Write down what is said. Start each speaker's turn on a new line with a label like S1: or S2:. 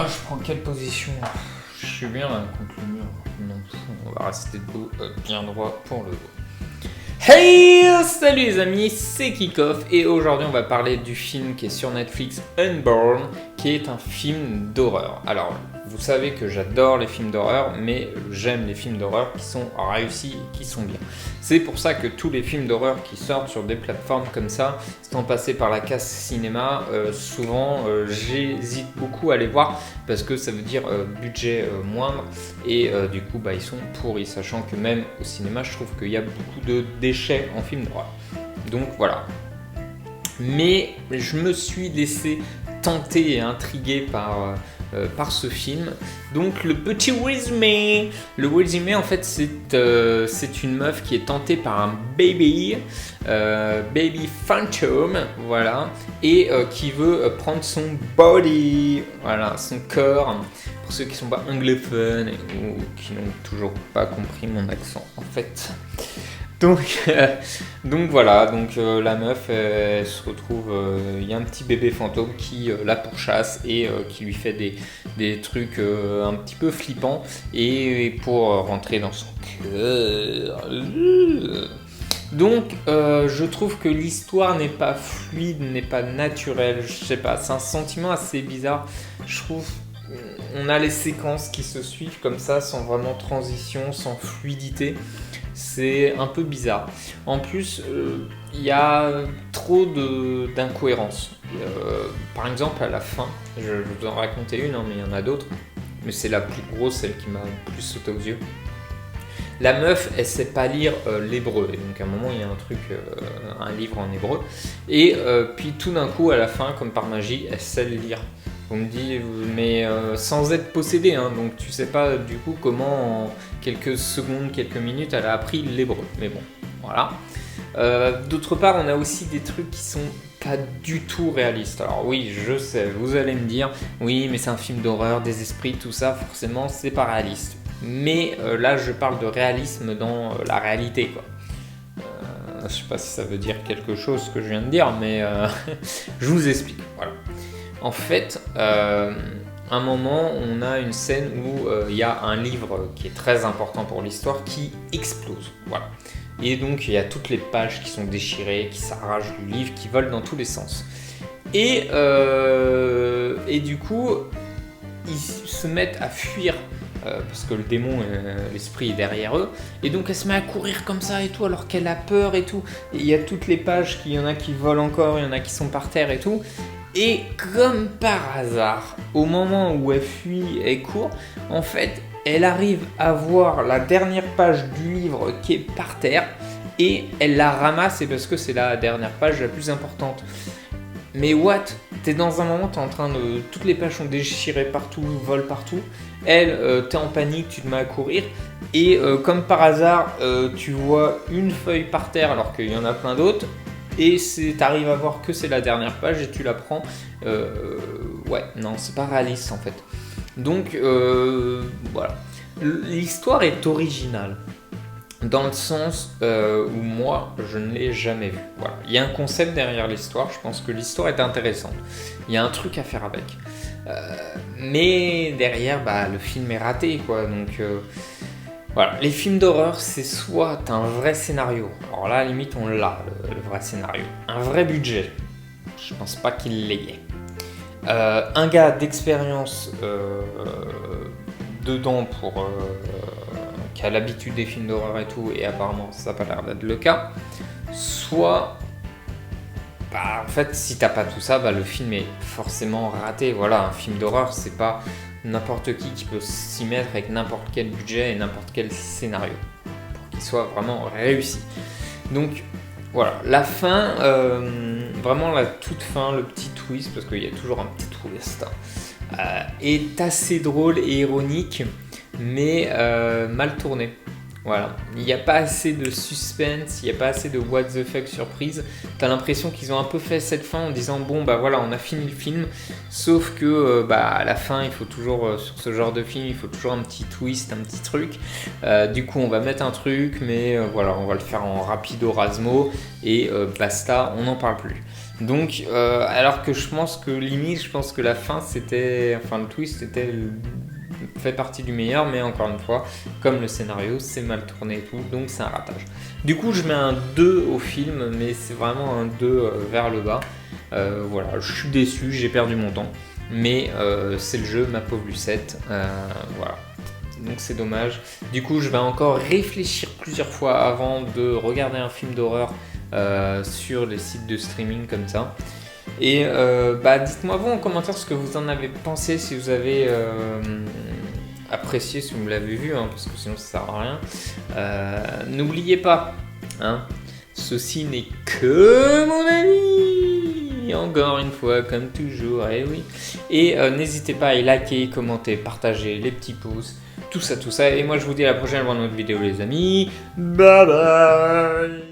S1: je prends quelle position? Je suis bien là contre le mur. Non, on va rester debout, bien droit pour le dos. Hey, salut les amis, c'est Kickoff et aujourd'hui on va parler du film qui est sur Netflix, Unborn, qui est un film d'horreur. Alors, vous savez que j'adore les films d'horreur, mais j'aime les films d'horreur qui sont réussis et qui sont bien. C'est pour ça que tous les films d'horreur qui sortent sur des plateformes comme ça, sans passer par la case cinéma, souvent j'hésite beaucoup à les voir parce que ça veut dire budget moindre et du coup ils sont pourris, sachant que même au cinéma je trouve qu'il y a beaucoup de déchets en film d'horreur. Donc voilà. Mais je me suis laissé tenter et intrigué par ce film. Donc le petit résumé. Le résumé en fait c'est une meuf qui est tentée par un baby phantom, voilà, et qui veut prendre son body, voilà, son corps. Pour ceux qui sont pas anglophones ou qui n'ont toujours pas compris mon accent en fait. Donc voilà, la meuf elle se retrouve, il y a un petit bébé fantôme qui la pourchasse et qui lui fait des trucs un petit peu flippants et pour rentrer dans son cœur. Donc je trouve que l'histoire n'est pas fluide, n'est pas naturelle, je sais pas, c'est un sentiment assez bizarre, je trouve. On a les séquences qui se suivent comme ça, sans vraiment transition, sans fluidité. C'est un peu bizarre. En plus, il y a trop d'incohérences. Par exemple, à la fin, je vais vous en raconter une, hein, mais il y en a d'autres. Mais c'est la plus grosse, celle qui m'a le plus sauté aux yeux. La meuf, elle sait pas lire l'hébreu. Et donc à un moment, il y a un truc, un livre en hébreu. Et puis tout d'un coup, à la fin, comme par magie, elle sait le lire. On me dit, mais sans être possédée, hein, donc tu sais pas du coup comment en quelques secondes, quelques minutes, elle a appris l'hébreu. Mais bon, voilà. D'autre part, on a aussi des trucs qui sont pas du tout réalistes. Alors oui, je sais, vous allez me dire, oui, mais c'est un film d'horreur, des esprits, tout ça, forcément, c'est pas réaliste. Mais là, je parle de réalisme dans la réalité, quoi. Je sais pas si ça veut dire quelque chose ce que je viens de dire, mais je vous explique. Voilà. En fait, à un moment, on a une scène où il y a un livre qui est très important pour l'histoire qui explose. Voilà. Et donc, il y a toutes les pages qui sont déchirées, qui s'arrachent du livre, qui volent dans tous les sens. Et du coup, ils se mettent à fuir parce que le démon, l'esprit est derrière eux. Et donc, elle se met à courir comme ça et tout, alors qu'elle a peur et tout. Et il y a toutes les pages, il y en a qui volent encore, il y en a qui sont par terre et tout. Et comme par hasard, au moment où elle fuit et court, en fait, elle arrive à voir la dernière page du livre qui est par terre et elle la ramasse, et parce que c'est la dernière page la plus importante. Mais what? T'es dans un moment, t'es en train de... Toutes les pages sont déchirées partout, volent partout. Elle, t'es en panique, tu te mets à courir. Et comme par hasard, tu vois une feuille par terre alors qu'il y en a plein d'autres. Et t'arrives à voir que c'est la dernière page et tu la prends. Ouais, non, c'est pas réaliste en fait. Donc, voilà. L'histoire est originale. Dans le sens où moi, je ne l'ai jamais vu. Voilà. Il y a un concept derrière l'histoire. Je pense que l'histoire est intéressante. Il y a un truc à faire avec. Mais derrière, le film est raté, quoi. Donc... Voilà, les films d'horreur, c'est soit un vrai scénario, alors là, à la limite, on l'a, le vrai scénario, un vrai budget, je pense pas qu'il l'ait, un gars d'expérience dedans qui a l'habitude des films d'horreur et tout, et apparemment, ça n'a pas l'air d'être le cas, soit, en fait, si t'as pas tout ça, le film est forcément raté. Voilà, un film d'horreur, c'est pas n'importe qui peut s'y mettre avec n'importe quel budget et n'importe quel scénario pour qu'il soit vraiment réussi. Donc voilà, la fin, vraiment la toute fin, le petit twist, parce qu'il y a toujours un petit twist, est assez drôle et ironique, mais mal tourné. Voilà, il n'y a pas assez de suspense, il n'y a pas assez de what the fuck surprise. T'as l'impression qu'ils ont un peu fait cette fin en disant bon voilà, on a fini le film, sauf que à la fin il faut toujours sur ce genre de film il faut toujours un petit twist, un petit truc. Du coup on va mettre un truc, mais voilà, on va le faire en rapido rasmo et basta, on n'en parle plus. Donc, alors que je pense que limite, je pense que la fin c'était, enfin le twist fait partie du meilleur, mais encore une fois, comme le scénario, c'est mal tourné et tout, donc c'est un ratage. Du coup, je mets un 2 au film, mais c'est vraiment un 2 vers le bas. Voilà, je suis déçu, j'ai perdu mon temps, mais c'est le jeu, ma pauvre Lucette. Voilà. Donc c'est dommage. Du coup, je vais encore réfléchir plusieurs fois avant de regarder un film d'horreur sur les sites de streaming comme ça. Et dites-moi vous en commentaire ce que vous en avez pensé, si vous avez apprécié, si vous l'avez vu, hein, parce que sinon ça sert à rien. N'oubliez pas, hein, ceci n'est que mon avis, encore une fois, comme toujours, et oui. Et n'hésitez pas à liker, commenter, partager, les petits pouces, tout ça. Et moi je vous dis à la prochaine pour une autre vidéo les amis. Bye bye.